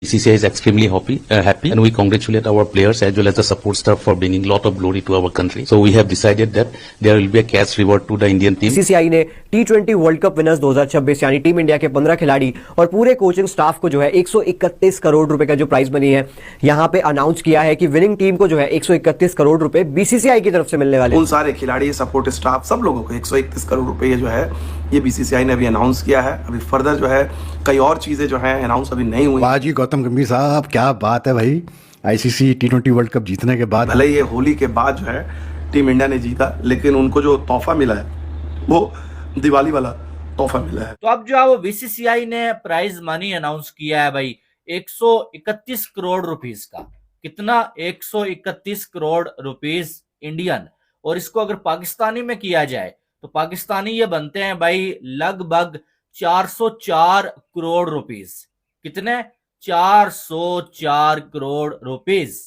BCCI is extremely happy and we congratulate our players as well as the support staff for bringing lot of glory to our country. So we have decided that there will be a cash reward to the Indian team. BCCI ने T20 world cup winners 2026 यानी team India के 15 खिलाड़ी और पूरे coaching staff को जो है 131 करोड़ रुपए का जो प्राइज मनी है यहाँ पे अनाउंस किया है कि विनिंग टीम को जो है 131 करोड़ रुपए BCCI की तरफ से मिलने वाले हैं। उन सारे खिलाड़ी, सपोर्ट स्टाफ, सब लोगों को 131 करोड़ रुपए जो है ये BCCI ने अभी अनाउंस किया है। अभी फर्दर जो है कई और चीजें जो है अनाउंस अभी नहीं हुई। वाह जी गौतम गंभीर साहब, क्या बात है भाई। ICC T20 वर्ल्ड कप जीतने के बाद, भले ये होली के बाद जो है टीम इंडिया ने जीता, लेकिन उनको जो तोहफा मिला है वो दिवाली वाला तोहफा मिला है। तो अब जो है वो BCCI ने प्राइज मनी अनाउंस किया है भाई 131 करोड़ रुपीस का। कितना? 131 करोड़ रुपीस इंडियन। और इसको अगर पाकिस्तानी में किया जाए तो पाकिस्तानी ये बनते हैं भाई लगभग 404 करोड़ रुपीस। कितने? 404 करोड़ रुपीस।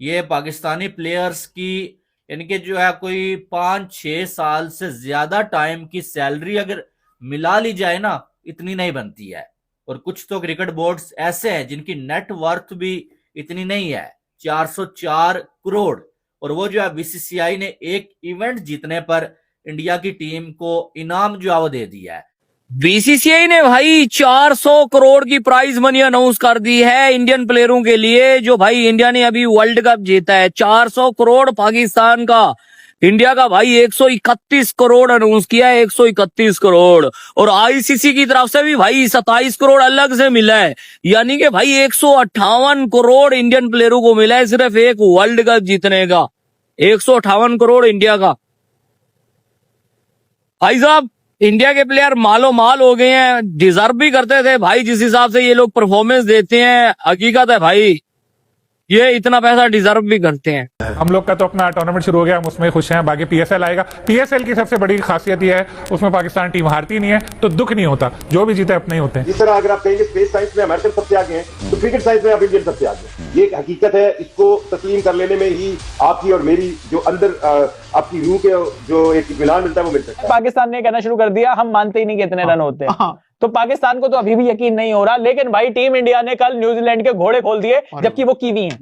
ये पाकिस्तानी प्लेयर्स की इनके जो है कोई 5-6 साल से ज्यादा टाइम की सैलरी अगर मिला ली जाए ना, इतनी नहीं बनती है। और कुछ तो क्रिकेट बोर्ड्स ऐसे हैं जिनकी नेट वर्थ भी इतनी नहीं है, 404 करोड़। और वो जो है BCCI ने एक इवेंट जीतने पर इंडिया की टीम को इनाम जो है वो दे दिया है। BCCI ने भाई 400 करोड़ की प्राइज मनी अनाउंस कर दी है इंडियन प्लेयरों के लिए, जो भाई इंडिया ने अभी वर्ल्ड कप जीता है। 400 करोड़ पाकिस्तान का, इंडिया का भाई 131 करोड़ अनाउंस किया है, 131 करोड़। और ICC की तरफ से भी भाई 27 करोड़ अलग से मिला है, यानी कि भाई 158 करोड़ इंडियन प्लेयरों को मिला है सिर्फ एक वर्ल्ड कप जीतने का। 158 करोड़ इंडिया का। भाई साहब, इंडिया के प्लेयर मालो माल हो गए हैं, डिजर्व भी करते थे भाई। जिस हिसाब से ये लोग परफॉर्मेंस देते हैं, हकीकत है भाई ये इतना पैसा डिजर्व भी करते हैं। हम लोग का तो अपना टूर्नामेंट शुरू हो गया, हम उसमें खुश हैं। बाकी PSL आएगा। PSL की सबसे बड़ी खासियत यह है उसमें पाकिस्तान टीम हारती नहीं है, तो दुख नहीं होता। जो भी जीते अपने ही होते हैं। इस तरह अगर आप कहेंगे स्पेस साइंस में अमेरिकन सबसे आगे हैं, तो क्रिकेट साइंस में आप इंडियन सबसे आगे हैं। ये एक हकीकत है, इसको तस्लीम कर लेने में ही आपकी और मेरी जो अंदर आपकी रूह के जो एक इत्मीनान मिलता है वो मिल सकता है। पाकिस्तान ने कहना शुरू कर दिया हम मानते ही नहीं कि इतने रन होते हैं। तो पाकिस्तान को तो अभी भी यकीन नहीं हो रहा, लेकिन भाई टीम इंडिया ने कल न्यूजीलैंड के घोड़े खोल दिए, जबकि वो कीवी हैं।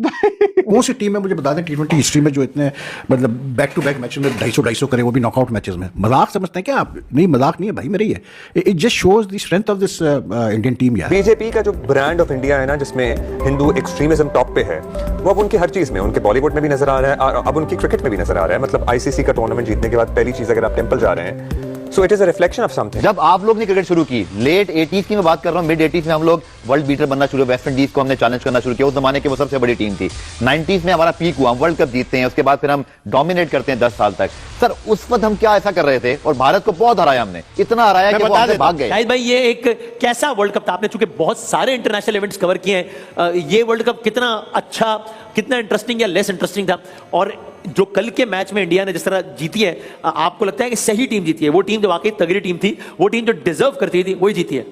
कौन सी टीम है मुझे बता दें T20 हिस्ट्री में जो इतने मतलब बैक टू बैक मैचेस में 250 करे, वो भी नॉकआउट मैचेस में। मजाक समझते हैं क्या आप? नहीं, मजाक नहीं है भाई मेरी है। It just shows the strength of this Indian team. यार बीजेपी का जो ब्रांड ऑफ इंडिया है ना, जिसमें हिंदू एक्सट्रीमिज्म टॉप पे है, वो अब उनकी हर चीज में, उनके बॉलीवुड में भी नजर आ रहा है और अब उनकी क्रिकेट में भी नजर आ रहा है। मतलब ICC का टूर्नामेंट जीतने के बाद पहली चीज अगर आप टेंपल जा रहे हैं, So it is a reflection of something. जब आप लोग ने क्रिकेट शुरू की लेट 80s की मैं बात कर रहा हूँ, मिड 80s में हम लोग वर्ल्ड बीटर बनना शुरू, वेस्ट इंडीज को हमने चैलेंज करना शुरू किया। उस जमाने की वो सबसे बड़ी टीम थी। 90s में हमारा पीक हुआ, हम वर्ल्ड कप जीतते हैं, उसके बाद फिर हम डोमिनेट करते हैं 10 साल तक। सर उस वक्त हम क्या ऐसा कर रहे थे और भारत को बहुत हराया हमने, इतना हराया कि वो हमसे भाग गए। शाहिद भाई ये एक कैसा वर्ल्ड कप था? आपने चूंकि बहुत सारे इंटरनेशनल इवेंट्स कवर किए हैं, ये वर्ल्ड कप कितना अच्छा, कितना इंटरेस्टिंग या लेस इंटरेस्टिंग था? और जो कल के मैच में इंडिया ने जिस तरह जीती है, आपको लगता है कि सही टीम जीती है? वो टीम जो वाकई तगड़ी टीम थी, वो टीम जो डिजर्व करती थी, वही जीती है।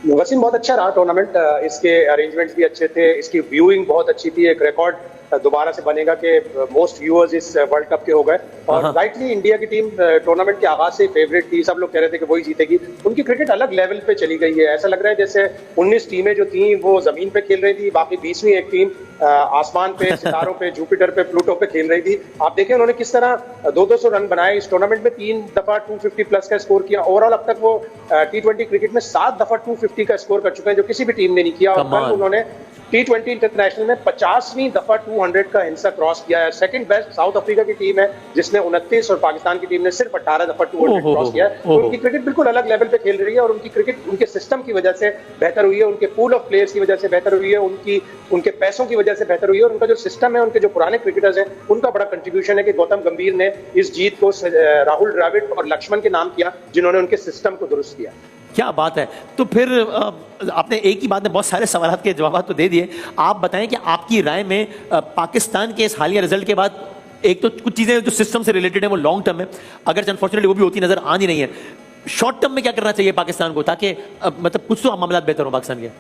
वसीम, बहुत अच्छा रहा टूर्नामेंट। इसके अरेंजमेंट्स भी अच्छे थे, इसकी व्यूइंग बहुत अच्छी थी। एक रिकॉर्ड दोबारा से बनेगा कि मोस्ट व्यूअर्स इस वर्ल्ड कप के हो गए। और राइटली इंडिया की टीम टूर्नामेंट के आगाज से फेवरेट थी, सब लोग कह रहे थे कि वही जीतेगी। उनकी क्रिकेट अलग लेवल पे चली गई है। ऐसा लग रहा है जैसे 19 टीमें जो थी वो जमीन पे खेल रही थी, बाकी 20वीं एक टीम आसमान पे, सितारों पे, जुपिटर पे, प्लूटो पे खेल रही थी। आप देखें उन्होंने किस तरह 200 रन बनाए इस टूर्नामेंट में। 3 दफा 250 प्लस का स्कोर किया। ओवरऑल अब तक वो T20 क्रिकेट में 7 दफा 250 का स्कोर कर चुके हैं, जो किसी भी टीम ने नहीं किया। और कल उन्होंने T20 इंटरनेशनल में 50वीं दफा 200 का हिस्सा क्रॉस किया है। सेकंड बेस्ट साउथ अफ्रीका की टीम है जिसने 29, और पाकिस्तान की टीम ने सिर्फ 18 दफा 200 क्रॉस किया है। तो उनकी क्रिकेट बिल्कुल अलग लेवल पे खेल रही है, और उनकी क्रिकेट उनके सिस्टम की वजह से बेहतर हुई है, उनके पूल ऑफ प्लेयर्स की वजह से बेहतर हुई है, उनके पैसों की वजह से बेहतर हुई है। और उनका जो सिस्टम है, उनके जो पुराने क्रिकेटर्स हैं, उनका बड़ा कंट्रीब्यूशन है कि गौतम गंभीर ने इस जीत को राहुल द्रविड़ और लक्ष्मण के नाम किया, जिन्होंने उनके सिस्टम को दुरुस्त किया। क्या बात है। तो फिर आपने एक ही बात में बहुत सारे सवाल के जवाब तो दे दिए। आप बताएं कि आपकी राय में पाकिस्तान के इस हालिया रिजल्ट के बाद, एक तो कुछ चीजें जो सिस्टम से रिलेटेड है वो लॉन्ग टर्म है, अगर अनफॉर्चुनेटली वो भी होती नजर आ नहीं रही है। शॉर्ट टर्म में क्या करना चाहिए पाकिस्तान को, ताकि मतलब कुछ तो मामला बेहतर हो पाकिस्तान के?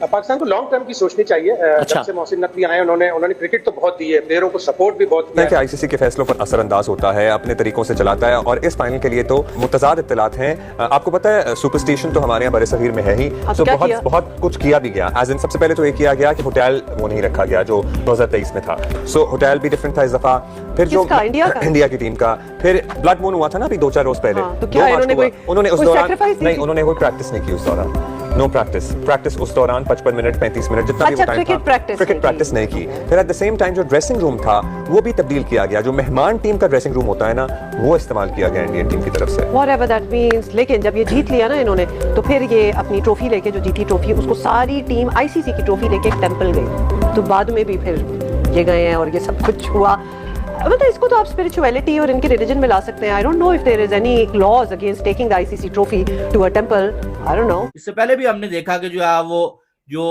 पाकिस्तान को लॉन्ग टर्म की सोचनी चाहिए। जब से मोहसिन नकवी आए उन्होंने क्रिकेट तो बहुत दी है, प्लेयरों को सपोर्ट भी बहुत किया है। कि आईसीसी के फैसलों पर असरअंदाज होता है, अपने तरीकों से चलाता है, और इस फाइनल के लिए तो मुतज़ाद इत्तलात हैं। आपको पता है सुपरस्टिशन तो हमारे यहाँ बरसगीर में है ही, तो बहुत कुछ किया भी गया। एज इन सबसे पहले तो ये किया गया कि होटल वो नहीं रखा गया जो 2023 में था। सो होटल भी डिफरेंट था इस दफा। फिर जो इंडिया की टीम का फिर ब्लड मून हुआ था ना अभी 2-4 रोज पहले, उन्होंने उस दौरान नहीं, उन्होंने कोई प्रैक्टिस नहीं की उस दौरान। नो प्रैक्टिस उस दौरान 55 मिनट 35 मिनट जितना भी टाइम था, क्रिकेट प्रैक्टिस नहीं की। फिर एट द सेम टाइम जो ड्रेसिंग रूम था वो भी तब्दील किया गया, जो मेहमान टीम का ड्रेसिंग रूम होता है ना वो इस्तेमाल किया गया इंडियन टीम की तरफ से। Whatever that means, लेकिन जब ये जीत लिया ना इन्होंने, तो फिर ये अपनी ट्रॉफी लेके, जो जीती ट्रॉफी उसको सारी टीम आईसीसी की ट्रॉफी लेके एक टेंपल गई, तो बाद में भी फिर ये गए हैं और ये सब कुछ हुआ। मतलब इसको तो आप स्पिरिचुअलिटी और इनके रिलीजन में ला सकते हैं। I don't know if there is any laws against taking the ICC trophy to a temple, I don't know. इससे पहले भी हमने देखा कि जो है वो जो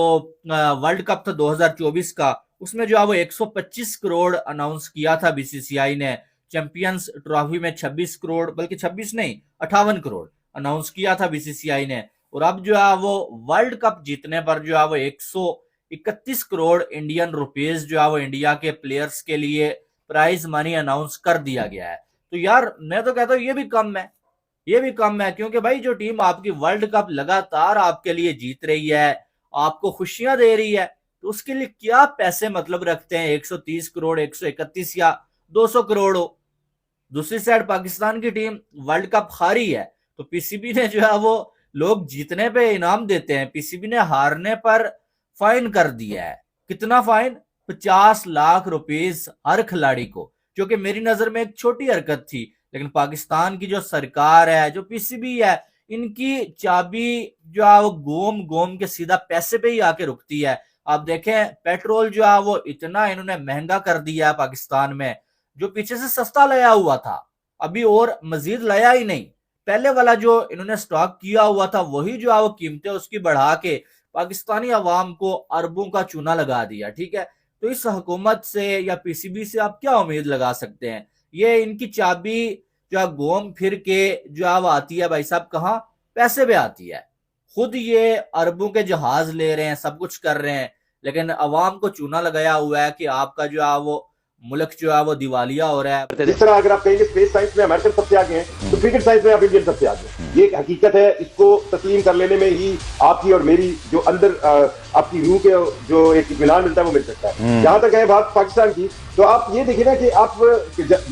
वर्ल्ड कप था 2024 का, उसमें जो है वो 125 करोड़ अनाउंस किया था बीसीसीआई ने। चैंपियंस ट्रॉफी में 26 करोड़, बल्कि 26 नहीं 58 करोड़ अनाउंस किया था बीसीसीआई ने। और अब जो है वो वर्ल्ड कप जीतने पर जो है वो 131 करोड़ इंडियन रुपीज जो है वो इंडिया के प्लेयर्स के लिए प्राइज मनी अनाउंस कर दिया गया है। तो यार मैं तो कहता हूँ ये भी कम है, ये भी कम है, क्योंकि भाई जो टीम आपकी वर्ल्ड कप लगातार आपके लिए जीत रही है, आपको खुशियां दे रही है, तो उसके लिए क्या पैसे मतलब रखते हैं 130 करोड़ 131 या 200 करोड़ हो। दूसरी साइड पाकिस्तान की टीम वर्ल्ड कप हारी है, तो पीसीबी ने जो है वो लोग जीतने पे इनाम देते हैं, पीसीबी ने हारने पर फाइन कर दिया है। कितना फाइन? 50 लाख रुपीस हर खिलाड़ी को, जो कि मेरी नजर में एक छोटी हरकत थी, लेकिन पाकिस्तान की जो सरकार है, जो पीसीबी है, इनकी चाबी जो है वो गोम के सीधा पैसे पे ही आके रुकती है। आप देखें पेट्रोल जो है वो इतना इन्होंने महंगा कर दिया है पाकिस्तान में, जो पीछे से सस्ता लाया हुआ था अभी और मजीद लाया ही नहीं। पहले वाला जो इन्होंने स्टॉक किया हुआ था वही जो है वो कीमतें उसकी बढ़ा के पाकिस्तानी अवाम को अरबों का चूना लगा दिया। ठीक है, तो इस हुकूमत से या पीसीबी से आप क्या उम्मीद लगा सकते हैं? ये इनकी चाबी जो घूम फिर के जो है वो आती है भाई साहब कहाँ? पैसे पे आती है। खुद ये अरबों के जहाज ले रहे हैं, सब कुछ कर रहे हैं, लेकिन अवाम को चूना लगाया हुआ है कि आपका जो है वो मुल्क जो है वो दिवालिया हो रहा है। जिस तरह अगर आप कहेंगे स्पेस साइंस में अमेरिकन सबसे आगे हैं, तो क्रिकेट साइंस में आप इंडियन सबसे आगे हैं। ये एक हकीकत है, इसको तस्लीम कर लेने में ही आपकी और मेरी जो अंदर आपकी रूह के जो एक इत्मीनान मिलता है वो मिल सकता है। जहां तक है बात पाकिस्तान की, तो आप ये देखिए ना कि आप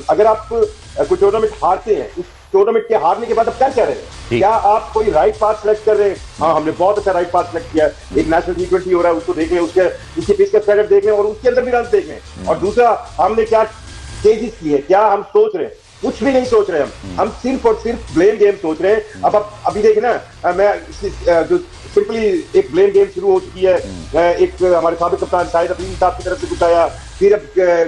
अगर आप कोई टूर्नामेंट हारते हैं, उस टूर्नामेंट के हारने के बाद आप क्या कह रहे हैं? क्या आप कोई राइट पाथ सिलेक्ट कर रहे हैं? हाँ, हमने बहुत अच्छा राइट पाथ सिलेक्ट किया है। एक नेशनल T20 हो रहा है, उसको देखें, उसके पिच का स्ट्रेटजी देखें और उसके अंदर भी रन देखें। और दूसरा, हमने क्या चेंजेस किए, क्या हम सोच रहे हैं? कुछ भी नहीं सोच रहे हम सिर्फ और सिर्फ ब्लेम गेम सोच रहे हैं। अब आप अभी देखें ना, मैं जो सिंपली एक ब्लेम गेम शुरू हो चुकी है। एक हमारे साबिक कप्तान शाहिद अफरीदी साहब की तरफ से कुछ आया, फिर अब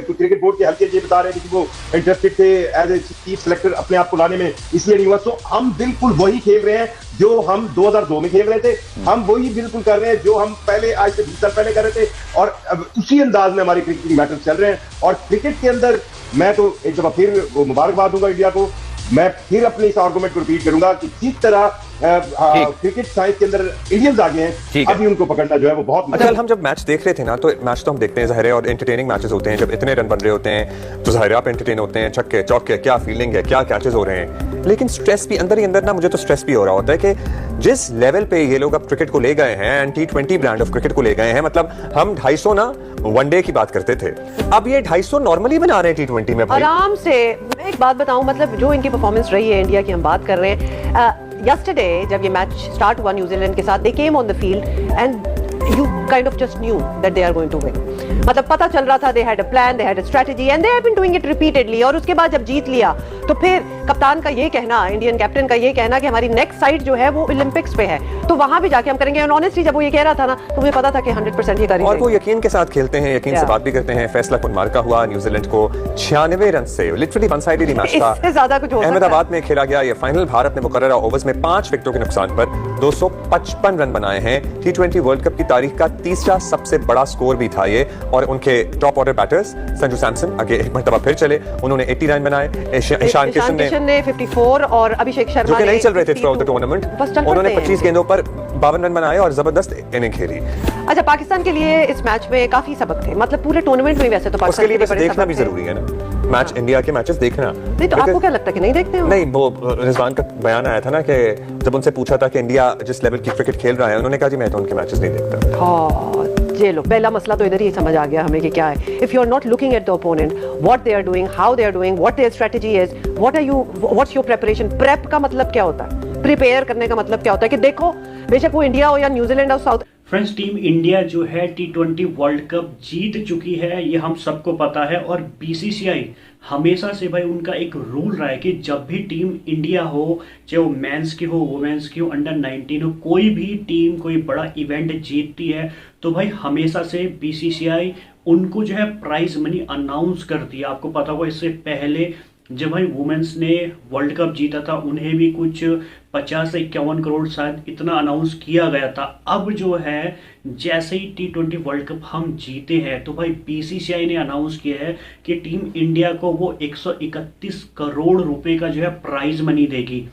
क्रिकेट बोर्ड के हल्के ये बता रहे हैं कि वो इंटरेस्टेड थे एज ए चीफ सेलेक्टर अपने आप को लाने में, इसलिए नहीं हुआ। तो हम बिल्कुल वही खेल रहे हैं जो हम 2002 में खेल रहे थे, हम वही बिल्कुल कर रहे हैं जो हम पहले आज से 20 साल पहले कर रहे थे, और उसी अंदाज में हमारे क्रिकेटिंग मैटर चल रहे हैं। और क्रिकेट के अंदर मैं तो एक दफा फिर मुबारकबाद दूंगा इंडिया को। मैं फिर अपने इस आर्गुमेंट को रिपीट करूंगा कि जिस तरह क्रिकेट साइंस के अंदर इंडियंस आगे हैं, अभी उनको पकड़ना जो है वो बहुत अच्छा। हम जब मैच देख रहे थे ना, तो मैच तो हम देखते हैं ज़ाहिर है, और एंटरटेनिंग मैचेस होते हैं। जब इतने रन बन रहे होते हैं तो ज़ाहिर है आप एंटरटेन होते हैं, छक्के चौके, क्या फीलिंग है, क्या कैचेस हो रहे हैं। लेकिन स्ट्रेस भी अंदर ही अंदर ना, मुझे तो स्ट्रेस भी हो रहा होता है कि जिस लेवल पे ये लोग अब क्रिकेट को ले गए हैं, and T20 brand of cricket को ले गए हैं, मतलब हम 250 ना वनडे की बात करते थे, अब ये 250 नॉर्मली बना रहे हैं T20 में। आराम से मैं एक बात बताऊं, मतलब जो इनकी परफॉर्मेंस रही है इंडिया की हम बात कर रहे हैं। yesterday जब ये मैच स्टार्ट हुआ न्यूजीलैंड के साथ, they came on the field and you kind of just knew that they are going to win. मतलब पता चल रहा था, they had a plan, they had a strategy and they have been doing it repeatedly। और उसके बाद जब जीत लिया तो फिर कप्तान का ये कहना, इंडियन कैप्टन का ये कहना कि हमारी नेक्स्ट साइड जो है वो ओलंपिक्स पे है, तो वहां भी जाके हम करेंगे। और ऑनेस्टली जब वो ये कह रहा था ना, तो मुझे पता था कि 100% ये करेंगे। और वो यकीन के साथ खेलते हैं, यकीन से बात भी करते हैं। फैसला कुन मार्का हुआ, न्यूजीलैंड को 96 रन से, लिटरली वन साइडेड मैच था, इससे ज्यादा कुछ हो सकता है। अहमदाबाद में खेला गया ये फाइनल। भारत ने मुकर्ररा ओवर्स में 5 विकेटों के नुकसान पर 255 रन बनाए हैं। T20 वर्ल्ड कप की तारीख का तीसरा सबसे बड़ा स्कोर भी था ये। और उनके top order batters Sanju Samson आगे एक मरतबा फिर चले, उन्होंने 80 रन बनाए। ईशान किशन ने किशन ने 54 और अभिषेक शर्मा जो कि ने नहीं चल रहे थे थ्रू आउट द 52 टूर्नामेंट। बस चल उन्होंने पड़ते हैं 25 गेंदों पर 52 रन बनाए और जबरदस्त इनिंग खेली। अच्छा, पाकिस्तान के लिए इस मैच में काफी सबक थे, मतलब पूरे टूर्नामेंट में वैसे तो उसके पाकिस्तान लिए के बस बड़े देखना सबक भी थे। जरूरी है ना, मैच इंडिया के मैचेस देखना। नहीं तो आपको क्या लगता है कि नहीं देखते हो? नहीं, वो रिजवान का बयान आया था ना कि जब उनसे पूछा था कि इंडिया जिस लेवल की क्रिकेट खेल रहा है, उन्होंने कहा जी मैं तो उनके मैचेस नहीं देखता। हाँ, ये लो, पहला मसला तो इधर ही समझ आ गया हमें कि क्या है। If you are not looking at the opponent, what they are doing, how they are doing, what their strategy is, what's your preparation. Prep का मतलब क्या होता है, प्रिपेयर करने का मतलब क्या होता है कि देखो बेशक वो इंडिया हो या न्यूजीलैंड हो, साउथ। फ्रेंड्स, टीम इंडिया जो है T20 वर्ल्ड कप जीत चुकी है, ये हम सबको पता है। और BCCI हमेशा से भाई उनका एक रूल रहा है कि जब भी टीम इंडिया हो, चाहे वो मेंस की हो, वुमेन्स की हो, अंडर 19 हो, कोई भी टीम कोई बड़ा इवेंट जीतती है तो भाई हमेशा से BCCI उनको जो है प्राइज मनी अनाउंस करती है। आपको पता होगा इससे पहले जब भाई वुमेन्स ने वर्ल्ड कप जीता था, उन्हें भी कुछ 50 से 51 करोड़ शायद इतना अनाउंस किया गया था। अब जो है जैसे ही T20 वर्ल्ड कप हम जीते हैं तो भाई BCCI ने अनाउंस किया है कि टीम इंडिया को वो 131 करोड़ रुपए का जो है प्राइज मनी देगी।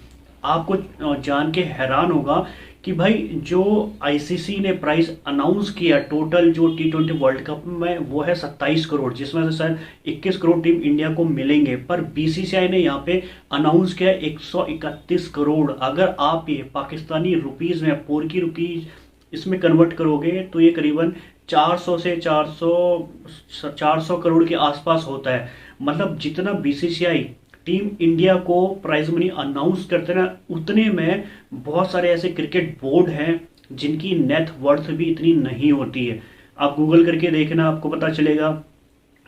आपको जान के हैरान होगा कि भाई जो ICC ने प्राइस अनाउंस किया टोटल जो T20 वर्ल्ड कप में वो है 27 करोड़, जिसमें से शायद 21 करोड़ टीम इंडिया को मिलेंगे। पर BCCI ने यहाँ पे अनाउंस किया 131 करोड़। अगर आप ये पाकिस्तानी रुपीस में, 4 की रुपीज इसमें कन्वर्ट करोगे तो ये करीबन 400 से 400 करोड़ के आसपास होता है। मतलब जितना BCCI टीम इंडिया को प्राइज मनी अनाउंस करते ना, उतने में बहुत सारे ऐसे क्रिकेट बोर्ड हैं जिनकी नेट वर्थ भी इतनी नहीं होती है। आप गूगल करके देखना, आपको पता चलेगा।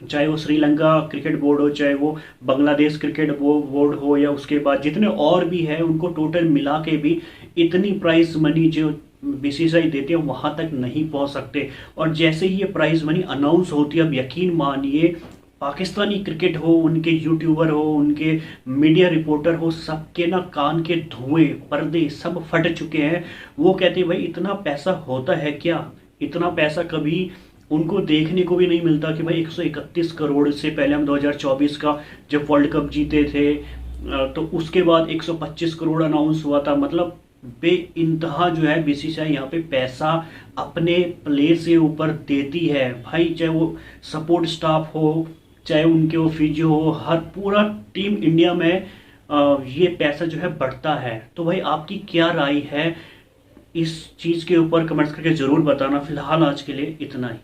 चाहे वो श्रीलंका क्रिकेट बोर्ड हो, चाहे वो बांग्लादेश क्रिकेट बोर्ड हो, या उसके बाद जितने और भी हैं, उनको टोटल मिला के भी इतनी प्राइज मनी जो BCCI देते हैं वहां तक नहीं पहुंच सकते। और जैसे ही ये प्राइज मनी अनाउंस होती है, अब यकीन मानिए पाकिस्तानी क्रिकेट हो, उनके यूट्यूबर हो, उनके मीडिया रिपोर्टर हो, सबके ना कान के धुएं पर्दे सब फट चुके हैं। वो कहते हैं भाई इतना पैसा होता है क्या? इतना पैसा कभी उनको देखने को भी नहीं मिलता कि भाई 131 करोड़ से पहले हम 2024 का जब वर्ल्ड कप जीते थे तो उसके बाद 125 करोड़ अनाउंस हुआ था। मतलब बेइंतहा जो है BCCI यहाँ पे पैसा अपने प्लेयर से ऊपर देती है भाई, चाहे वो सपोर्ट स्टाफ हो, चाहे उनके वो फिजियो हो, हर पूरा टीम इंडिया में ये पैसा जो है बढ़ता है। तो भाई आपकी क्या राय है इस चीज़ के ऊपर कमेंट्स करके ज़रूर बताना। फिलहाल आज के लिए इतना ही।